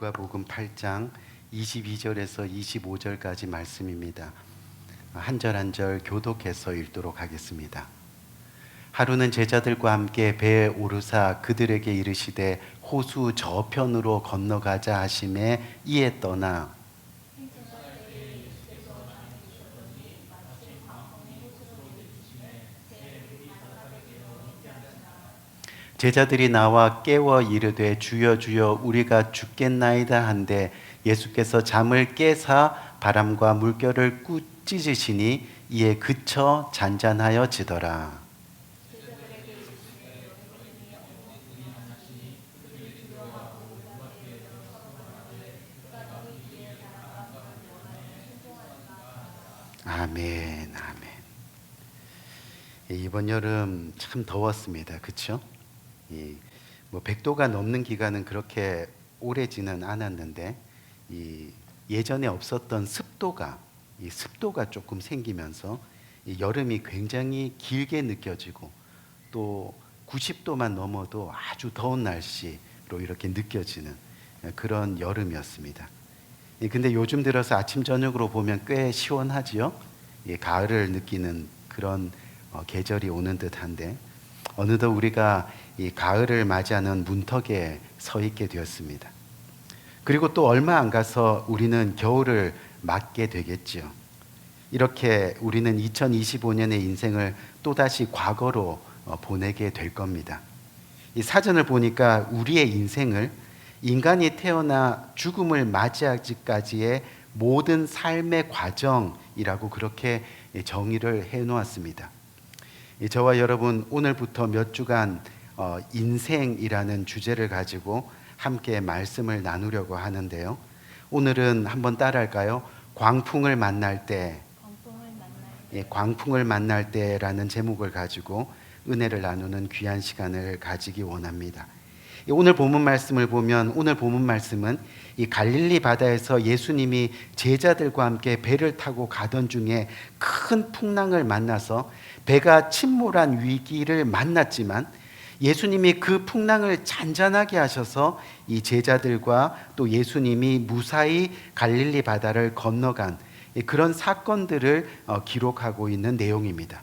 누가복음 8장 22절에서 25절까지 말씀입니다. 한 절 한 절 교독해서 읽도록 하겠습니다. 하루는 제자들과 함께 배에 오르사 그들에게 이르시되 호수 저편으로 건너가자 하심에 이에 떠나 제자들이 나와 깨워 이르되 주여 주여 우리가 죽겠나이다 한데 예수께서 잠을 깨사 바람과 물결을 꾸짖으시니 이에 그쳐 잔잔하여 지더라. 아멘, 아멘. 이번 여름 참 더웠습니다. 그렇죠? 뭐 100도가 넘는 기간은 그렇게 오래지는 않았는데 예전에 없었던 습도가 조금 생기면서 여름이 굉장히 길게 느껴지고 또 90도만 넘어도 아주 더운 날씨로 이렇게 느껴지는 그런 여름이었습니다. 근데 요즘 들어서 아침 저녁으로 보면 꽤 시원하지요. 가을을 느끼는 그런 계절이 오는 듯한데 어느덧 우리가 이 가을을 맞이하는 문턱에 서 있게 되었습니다. 그리고 또 얼마 안 가서 우리는 겨울을 맞게 되겠지요. 이렇게 우리는 2025년의 인생을 또다시 과거로 보내게 될 겁니다. 이 사전을 보니까 우리의 인생을 인간이 태어나 죽음을 맞이하기까지의 모든 삶의 과정이라고 그렇게 정의를 해놓았습니다. 저와 여러분 오늘부터 몇 주간 인생이라는 주제를 가지고 함께 말씀을 나누려고 하는데요. 오늘은 한번 따라할까요? 광풍을 만날 때, 광풍을 만날 때라는 제목을 가지고 은혜를 나누는 귀한 시간을 가지기 원합니다. 오늘 본문 말씀을 보면 오늘 본문 말씀은 이 갈릴리 바다에서 예수님이 제자들과 함께 배를 타고 가던 중에 큰 풍랑을 만나서 배가 침몰한 위기를 만났지만 예수님이 그 풍랑을 잔잔하게 하셔서 이 제자들과 또 예수님이 무사히 갈릴리 바다를 건너간 그런 사건들을 기록하고 있는 내용입니다.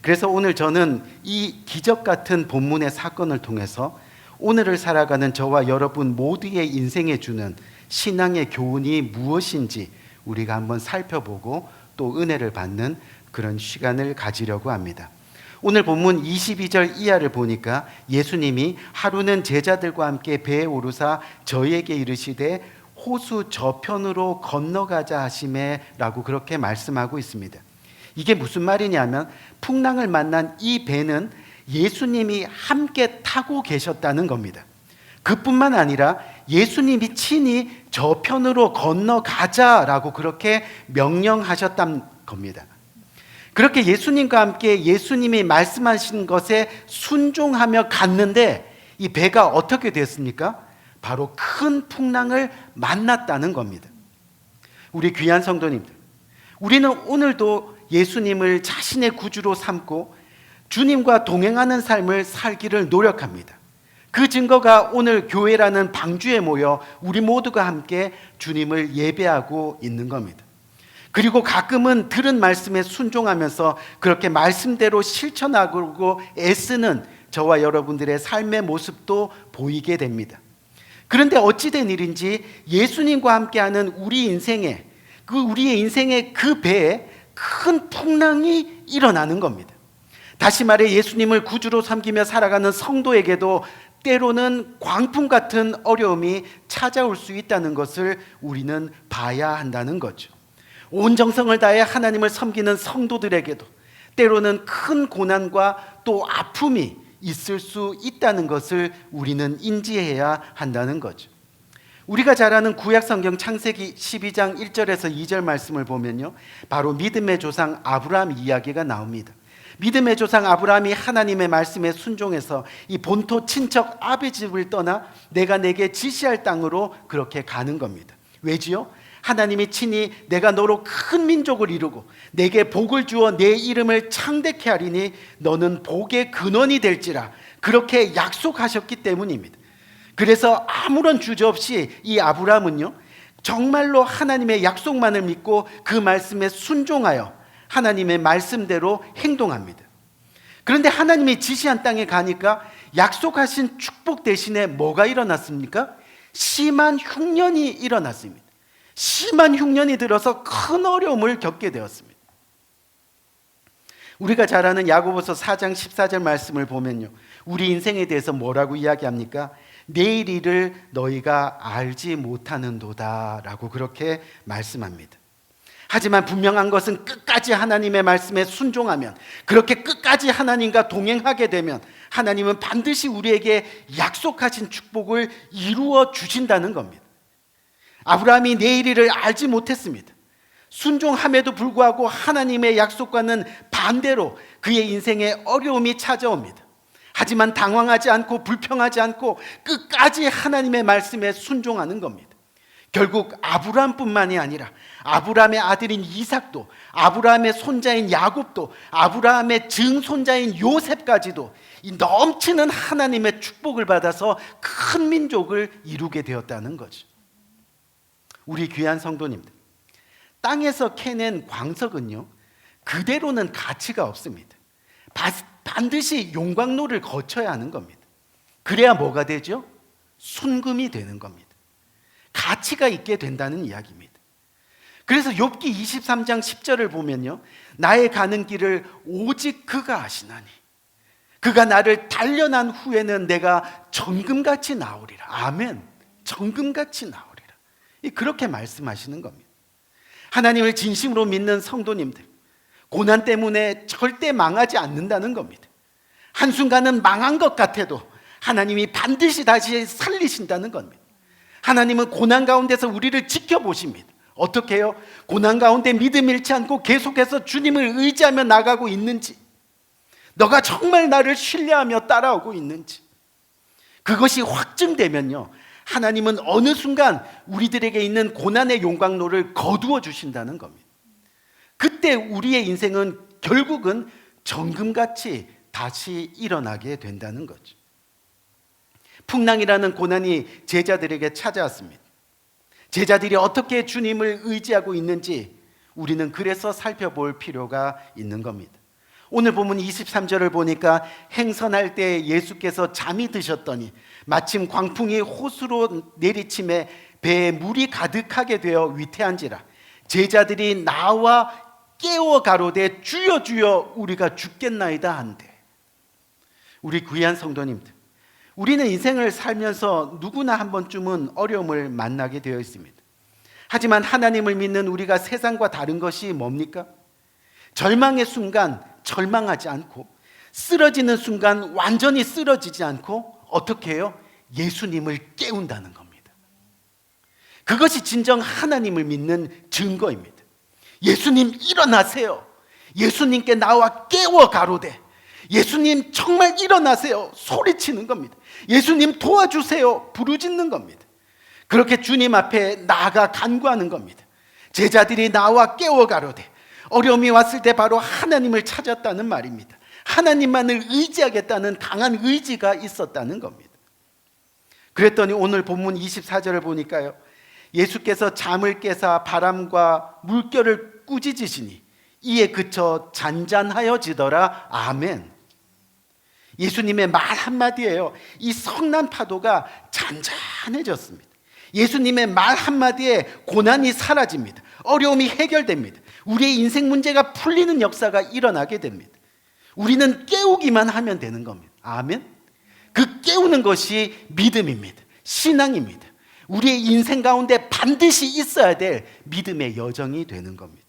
그래서 오늘 저는 이 기적 같은 본문의 사건을 통해서 오늘을 살아가는 저와 여러분 모두의 인생에 주는 신앙의 교훈이 무엇인지 우리가 한번 살펴보고 또 은혜를 받는 그런 시간을 가지려고 합니다. 오늘 본문 22절 이하를 보니까 예수님이 하루는 제자들과 함께 배에 오르사 저희에게 이르시되 호수 저편으로 건너가자 하시매 라고 그렇게 말씀하고 있습니다. 이게 무슨 말이냐면 풍랑을 만난 이 배는 예수님이 함께 타고 계셨다는 겁니다. 그뿐만 아니라 예수님이 친히 저편으로 건너가자라고 그렇게 명령하셨다는 겁니다. 그렇게 예수님과 함께 예수님이 말씀하신 것에 순종하며 갔는데 이 배가 어떻게 됐습니까? 바로 큰 풍랑을 만났다는 겁니다. 우리 귀한 성도님들, 우리는 오늘도 예수님을 자신의 구주로 삼고 주님과 동행하는 삶을 살기를 노력합니다. 그 증거가 오늘 교회라는 방주에 모여 우리 모두가 함께 주님을 예배하고 있는 겁니다. 그리고 가끔은 들은 말씀에 순종하면서 그렇게 말씀대로 실천하고 애쓰는 저와 여러분들의 삶의 모습도 보이게 됩니다. 그런데 어찌된 일인지 예수님과 함께하는 우리의 인생의 그 배에 큰 풍랑이 일어나는 겁니다. 다시 말해 예수님을 구주로 삼기며 살아가는 성도에게도 때로는 광풍 같은 어려움이 찾아올 수 있다는 것을 우리는 봐야 한다는 거죠. 온 정성을 다해 하나님을 섬기는 성도들에게도 때로는 큰 고난과 또 아픔이 있을 수 있다는 것을 우리는 인지해야 한다는 거죠. 우리가 잘 아는 구약성경 창세기 12장 1절에서 2절 말씀을 보면요, 바로 믿음의 조상 아브라함 이야기가 나옵니다. 믿음의 조상 아브라함이 하나님의 말씀에 순종해서 이 본토 친척 아비 집을 떠나 내가 내게 지시할 땅으로 그렇게 가는 겁니다. 왜지요? 하나님이 친히 내가 너로 큰 민족을 이루고 내게 복을 주어 내 이름을 창대케 하리니 너는 복의 근원이 될지라 그렇게 약속하셨기 때문입니다. 그래서 아무런 주저없이 이 아브라함은요, 정말로 하나님의 약속만을 믿고 그 말씀에 순종하여 하나님의 말씀대로 행동합니다. 그런데 하나님이 지시한 땅에 가니까 약속하신 축복 대신에 뭐가 일어났습니까? 심한 흉년이 일어났습니다. 심한 흉년이 들어서 큰 어려움을 겪게 되었습니다. 우리가 잘 아는 야고보서 4장 14절 말씀을 보면요, 우리 인생에 대해서 뭐라고 이야기합니까? 내일 일을 너희가 알지 못하는도다 라고 그렇게 말씀합니다. 하지만 분명한 것은 끝까지 하나님의 말씀에 순종하면, 그렇게 끝까지 하나님과 동행하게 되면 하나님은 반드시 우리에게 약속하신 축복을 이루어 주신다는 겁니다. 아브라함이 내일 일을 알지 못했습니다. 순종함에도 불구하고 하나님의 약속과는 반대로 그의 인생에 어려움이 찾아옵니다. 하지만 당황하지 않고 불평하지 않고 끝까지 하나님의 말씀에 순종하는 겁니다. 결국 아브라함뿐만이 아니라 아브라함의 아들인 이삭도, 아브라함의 손자인 야곱도, 아브라함의 증손자인 요셉까지도 이 넘치는 하나님의 축복을 받아서 큰 민족을 이루게 되었다는 거죠. 우리 귀한 성도님들, 땅에서 캐낸 광석은요, 그대로는 가치가 없습니다. 반드시 용광로를 거쳐야 하는 겁니다. 그래야 뭐가 되죠? 순금이 되는 겁니다. 가치가 있게 된다는 이야기입니다. 그래서 욥기 23장 10절을 보면요, 나의 가는 길을 오직 그가 아시나니 그가 나를 단련한 후에는 내가 정금같이 나오리라. 아멘. 정금같이 나오리라. 그렇게 말씀하시는 겁니다. 하나님을 진심으로 믿는 성도님들, 고난 때문에 절대 망하지 않는다는 겁니다. 한순간은 망한 것 같아도 하나님이 반드시 다시 살리신다는 겁니다. 하나님은 고난 가운데서 우리를 지켜보십니다. 어떻게 해요? 고난 가운데 믿음 잃지 않고 계속해서 주님을 의지하며 나가고 있는지, 너가 정말 나를 신뢰하며 따라오고 있는지, 그것이 확증되면요, 하나님은 어느 순간 우리들에게 있는 고난의 용광로를 거두어 주신다는 겁니다. 그때 우리의 인생은 결국은 정금같이 다시 일어나게 된다는 거죠. 풍랑이라는 고난이 제자들에게 찾아왔습니다. 제자들이 어떻게 주님을 의지하고 있는지 우리는 그래서 살펴볼 필요가 있는 겁니다. 오늘 본문 23절을 보니까 행선할 때 예수께서 잠이 드셨더니 마침 광풍이 호수로 내리침에 배에 물이 가득하게 되어 위태한지라 제자들이 나와 깨워 가로되 주여 주여 우리가 죽겠나이다 한대. 우리 귀한 성도님들, 우리는 인생을 살면서 누구나 한 번쯤은 어려움을 만나게 되어 있습니다. 하지만 하나님을 믿는 우리가 세상과 다른 것이 뭡니까? 절망의 순간 절망하지 않고, 쓰러지는 순간 완전히 쓰러지지 않고 어떻게 해요? 예수님을 깨운다는 겁니다. 그것이 진정 하나님을 믿는 증거입니다. 예수님 일어나세요. 예수님께 나와 깨워 가로되 예수님 정말 일어나세요. 소리치는 겁니다. 예수님 도와주세요. 부르짖는 겁니다. 그렇게 주님 앞에 나아가 간구하는 겁니다. 제자들이 나와 깨워 가로되 어려움이 왔을 때 바로 하나님을 찾았다는 말입니다. 하나님만을 의지하겠다는 강한 의지가 있었다는 겁니다. 그랬더니 오늘 본문 24절을 보니까요, 예수께서 잠을 깨사 바람과 물결을 꾸짖으시니 이에 그쳐 잔잔하여지더라. 아멘. 예수님의 말 한마디예요. 이 성난 파도가 잔잔해졌습니다. 예수님의 말 한마디에 고난이 사라집니다. 어려움이 해결됩니다. 우리의 인생 문제가 풀리는 역사가 일어나게 됩니다. 우리는 깨우기만 하면 되는 겁니다. 아멘. 그 깨우는 것이 믿음입니다. 신앙입니다. 우리의 인생 가운데 반드시 있어야 될 믿음의 여정이 되는 겁니다.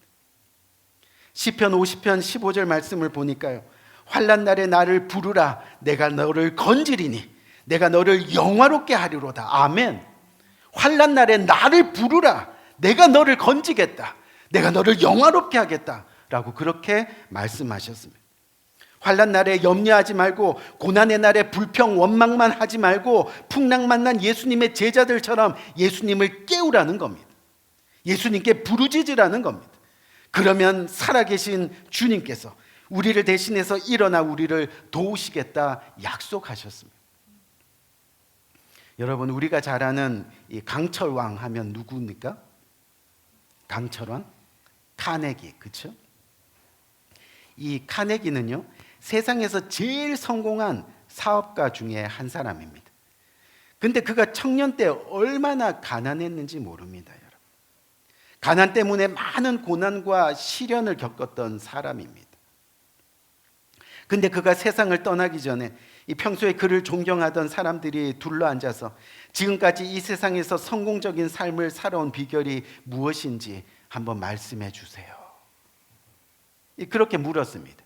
시편 50편 15절 말씀을 보니까요, 환난 날에 나를 부르라 내가 너를 건지리니 내가 너를 영화롭게 하리로다. 아멘. 환난 날에 나를 부르라 내가 너를 건지겠다. 내가 너를 영화롭게 하겠다 라고 그렇게 말씀하셨습니다. 환난 날에 염려하지 말고, 고난의 날에 불평 원망만 하지 말고 풍랑 만난 예수님의 제자들처럼 예수님을 깨우라는 겁니다. 예수님께 부르짖으라는 겁니다. 그러면 살아계신 주님께서 우리를 대신해서 일어나 우리를 도우시겠다 약속하셨습니다. 여러분, 우리가 잘 아는 이 강철왕 하면 누구입니까? 강철왕? 카네기, 그렇죠? 이 카네기는요, 세상에서 제일 성공한 사업가 중에 한 사람입니다. 근데 그가 청년 때 얼마나 가난했는지 모릅니다, 여러분. 가난 때문에 많은 고난과 시련을 겪었던 사람입니다. 근데 그가 세상을 떠나기 전에 이 평소에 그를 존경하던 사람들이 둘러앉아서 지금까지 이 세상에서 성공적인 삶을 살아온 비결이 무엇인지 한번 말씀해 주세요. 그렇게 물었습니다.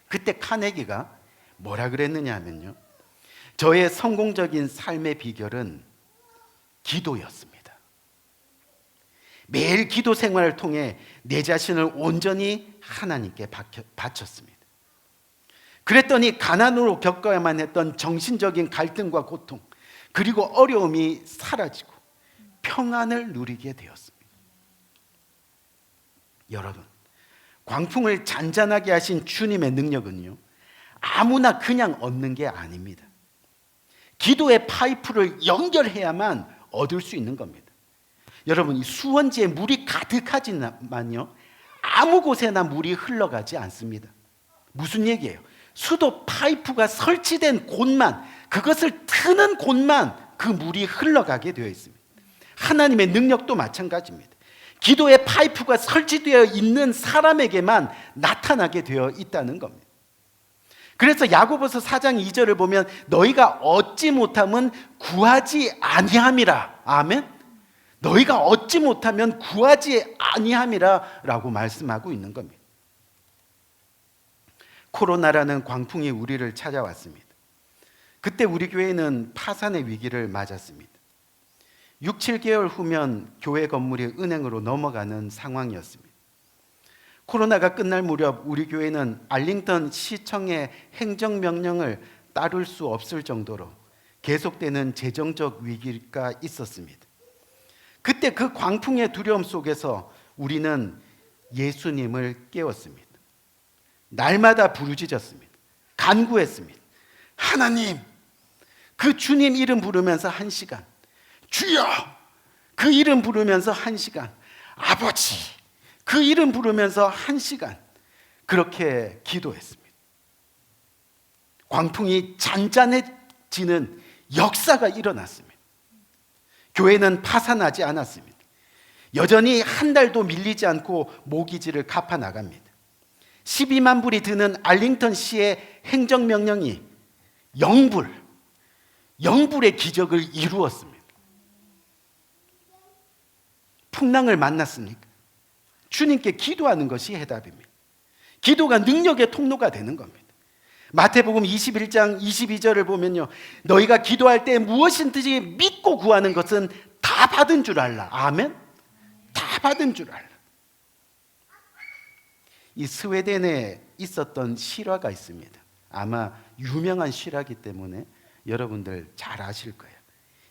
그때 카네기가 뭐라 그랬느냐 하면요, 저의 성공적인 삶의 비결은 기도였습니다. 매일 기도 생활을 통해 내 자신을 온전히 하나님께 바쳤습니다. 그랬더니 가난으로 겪어야만 했던 정신적인 갈등과 고통, 그리고 어려움이 사라지고 평안을 누리게 되었습니다. 여러분, 광풍을 잔잔하게 하신 주님의 능력은요, 아무나 그냥 얻는 게 아닙니다. 기도의 파이프를 연결해야만 얻을 수 있는 겁니다. 여러분, 이 수원지에 물이 가득하지만요, 아무 곳에나 물이 흘러가지 않습니다. 무슨 얘기예요? 수도 파이프가 설치된 곳만, 그것을 트는 곳만 그 물이 흘러가게 되어 있습니다. 하나님의 능력도 마찬가지입니다. 기도의 파이프가 설치되어 있는 사람에게만 나타나게 되어 있다는 겁니다. 그래서 야고보서 4장 2절을 보면 너희가 얻지 못하면 구하지 아니함이라. 아멘. 너희가 얻지 못하면 구하지 아니함이라 라고 말씀하고 있는 겁니다. 코로나라는 광풍이 우리를 찾아왔습니다. 그때 우리 교회는 파산의 위기를 맞았습니다. 6, 7개월 후면 교회 건물이 은행으로 넘어가는 상황이었습니다. 코로나가 끝날 무렵 우리 교회는 알링턴 시청의 행정명령을 따를 수 없을 정도로 계속되는 재정적 위기가 있었습니다. 그때 그 광풍의 두려움 속에서 우리는 예수님을 깨웠습니다. 날마다 부르짖었습니다. 간구했습니다. 하나님, 그 주님 이름 부르면서 1시간, 주여, 그 이름 부르면서 1시간, 아버지, 그 이름 부르면서 1시간, 그렇게 기도했습니다. 광풍이 잔잔해지는 역사가 일어났습니다. 교회는 파산하지 않았습니다. 여전히 한 달도 밀리지 않고 모기지를 갚아 나갑니다. 12만 불이 드는 알링턴 시의 행정명령이 영불의 기적을 이루었습니다. 풍랑을 만났습니까? 주님께 기도하는 것이 해답입니다. 기도가 능력의 통로가 되는 겁니다. 마태복음 21장 22절을 보면요, 너희가 기도할 때 무엇이든지 믿고 구하는 것은 다 받은 줄 알라. 아멘. 다 받은 줄 알라. 이 스웨덴에 있었던 실화가 있습니다. 아마 유명한 실화이기 때문에 여러분들 잘 아실 거예요.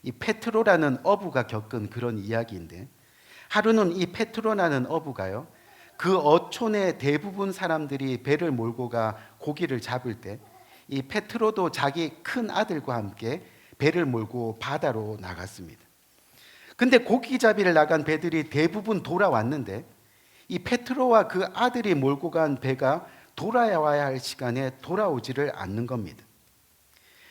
이 페트로라는 어부가 겪은 그런 이야기인데, 하루는 이 페트로라는 어부가요, 그 어촌의 대부분 사람들이 배를 몰고 가 고기를 잡을 때 이 페트로도 자기 큰 아들과 함께 배를 몰고 바다로 나갔습니다. 근데 고기잡이를 나간 배들이 대부분 돌아왔는데 이 페트로와 그 아들이 몰고 간 배가 돌아와야 할 시간에 돌아오지를 않는 겁니다.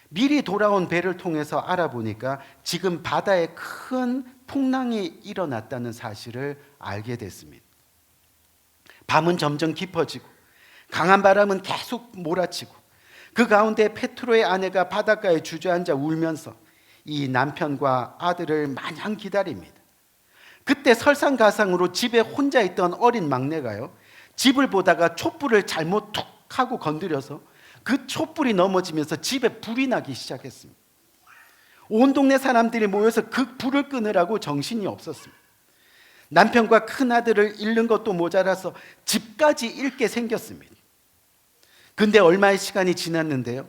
미리 돌아온 배를 통해서 알아보니까 지금 바다에 큰 풍랑이 일어났다는 사실을 알게 됐습니다. 밤은 점점 깊어지고 강한 바람은 계속 몰아치고 그 가운데 페트로의 아내가 바닷가에 주저앉아 울면서 이 남편과 아들을 마냥 기다립니다. 그때 설상가상으로 집에 혼자 있던 어린 막내가요, 집을 보다가 촛불을 잘못 툭 하고 건드려서 그 촛불이 넘어지면서 집에 불이 나기 시작했습니다. 온 동네 사람들이 모여서 그 불을 끄느라고 정신이 없었습니다. 남편과 큰아들을 잃는 것도 모자라서 집까지 잃게 생겼습니다. 근데 얼마의 시간이 지났는데요,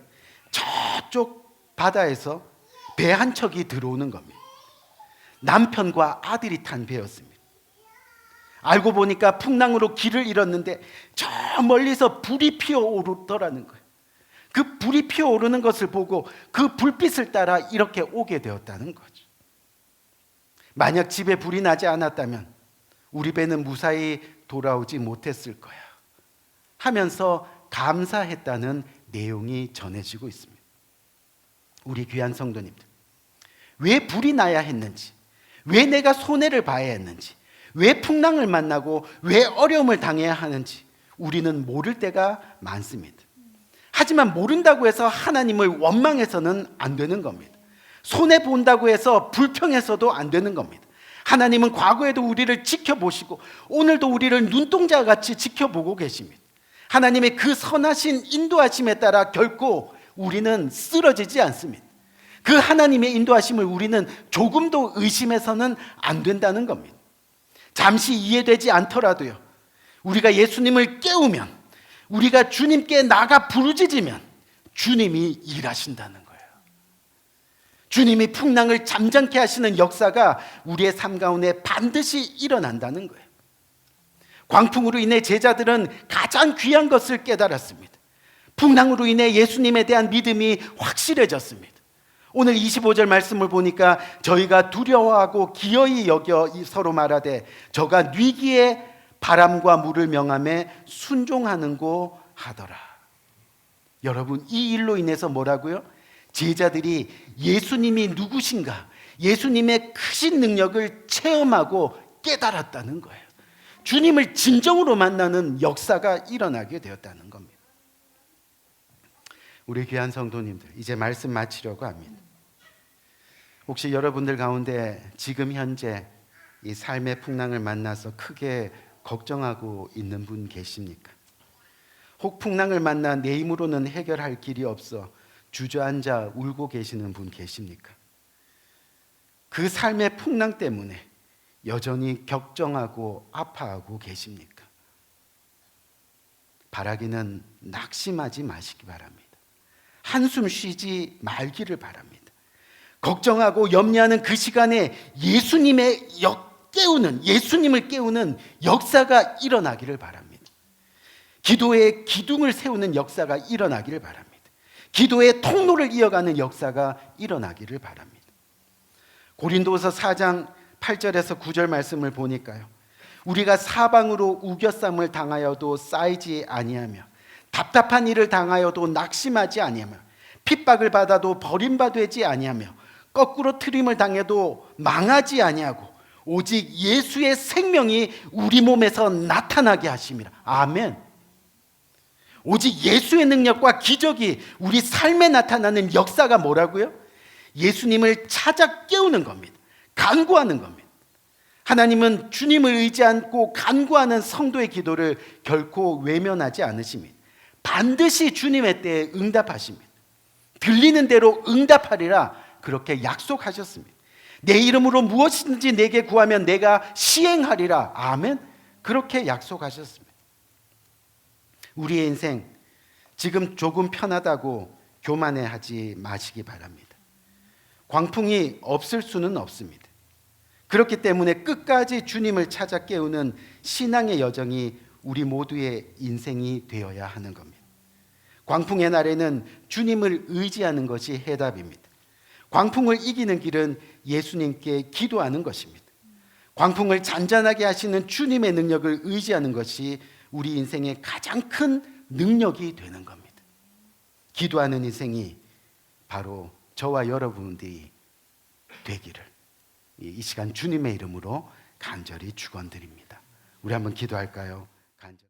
저쪽 바다에서 배 한 척이 들어오는 겁니다. 남편과 아들이 탄 배였습니다. 알고 보니까 풍랑으로 길을 잃었는데 저 멀리서 불이 피어오르더라는 거예요. 그 불이 피어오르는 것을 보고 그 불빛을 따라 이렇게 오게 되었다는 거죠. 만약 집에 불이 나지 않았다면 우리 배는 무사히 돌아오지 못했을 거야 하면서 감사했다는 내용이 전해지고 있습니다. 우리 귀한 성도님들, 왜 불이 나야 했는지, 왜 내가 손해를 봐야 했는지, 왜 풍랑을 만나고 왜 어려움을 당해야 하는지 우리는 모를 때가 많습니다. 하지만 모른다고 해서 하나님을 원망해서는 안 되는 겁니다. 손해 본다고 해서 불평해서도 안 되는 겁니다. 하나님은 과거에도 우리를 지켜보시고 오늘도 우리를 눈동자 같이 지켜보고 계십니다. 하나님의 그 선하신 인도하심에 따라 결코 우리는 쓰러지지 않습니다. 그 하나님의 인도하심을 우리는 조금도 의심해서는 안 된다는 겁니다. 잠시 이해되지 않더라도요, 우리가 예수님을 깨우면, 우리가 주님께 나가 부르짖으면 주님이 일하신다는 거예요. 주님이 풍랑을 잠잠케 하시는 역사가 우리의 삶 가운데 반드시 일어난다는 거예요. 광풍으로 인해 제자들은 가장 귀한 것을 깨달았습니다. 풍랑으로 인해 예수님에 대한 믿음이 확실해졌습니다. 오늘 25절 말씀을 보니까 저희가 두려워하고 기어이 여겨 서로 말하되 저가 뉘기에 바람과 물을 명함에 순종하는고 하더라. 여러분, 이 일로 인해서 뭐라고요? 제자들이 예수님이 누구신가, 예수님의 크신 능력을 체험하고 깨달았다는 거예요. 주님을 진정으로 만나는 역사가 일어나게 되었다는 겁니다. 우리 귀한 성도님들, 이제 말씀 마치려고 합니다. 혹시 여러분들 가운데 지금 현재 이 삶의 풍랑을 만나서 크게 걱정하고 있는 분 계십니까? 혹 풍랑을 만나 내 힘으로는 해결할 길이 없어 주저앉아 울고 계시는 분 계십니까? 그 삶의 풍랑 때문에 여전히 걱정하고 아파하고 계십니까? 바라기는 낙심하지 마시기 바랍니다. 한숨 쉬지 말기를 바랍니다. 걱정하고 염려하는 그 시간에 예수님을 깨우는 역사가 일어나기를 바랍니다. 기도의 기둥을 세우는 역사가 일어나기를 바랍니다. 기도의 통로를 이어가는 역사가 일어나기를 바랍니다. 고린도서 4장 8절에서 9절 말씀을 보니까요, 우리가 사방으로 우겨쌈을 당하여도 쌓이지 아니하며 답답한 일을 당하여도 낙심하지 아니하며 핍박을 받아도 버림받지 아니하며 거꾸로 트림을 당해도 망하지 아니하고 오직 예수의 생명이 우리 몸에서 나타나게 하심이라. 아멘. 오직 예수의 능력과 기적이 우리 삶에 나타나는 역사가 뭐라고요? 예수님을 찾아 깨우는 겁니다. 간구하는 겁니다. 하나님은 주님을 의지 않고 간구하는 성도의 기도를 결코 외면하지 않으십니다. 반드시 주님의 때에 응답하십니다. 들리는 대로 응답하리라 그렇게 약속하셨습니다. 내 이름으로 무엇이든지 내게 구하면 내가 시행하리라. 아멘. 그렇게 약속하셨습니다. 우리의 인생 지금 조금 편하다고 교만해하지 마시기 바랍니다. 광풍이 없을 수는 없습니다. 그렇기 때문에 끝까지 주님을 찾아 깨우는 신앙의 여정이 우리 모두의 인생이 되어야 하는 겁니다. 광풍의 날에는 주님을 의지하는 것이 해답입니다. 광풍을 이기는 길은 예수님께 기도하는 것입니다. 광풍을 잔잔하게 하시는 주님의 능력을 의지하는 것이 우리 인생의 가장 큰 능력이 되는 겁니다. 기도하는 인생이 바로 저와 여러분들이 되기를 이 시간 주님의 이름으로 간절히 축원드립니다. 우리 한번 기도할까요? 간절히.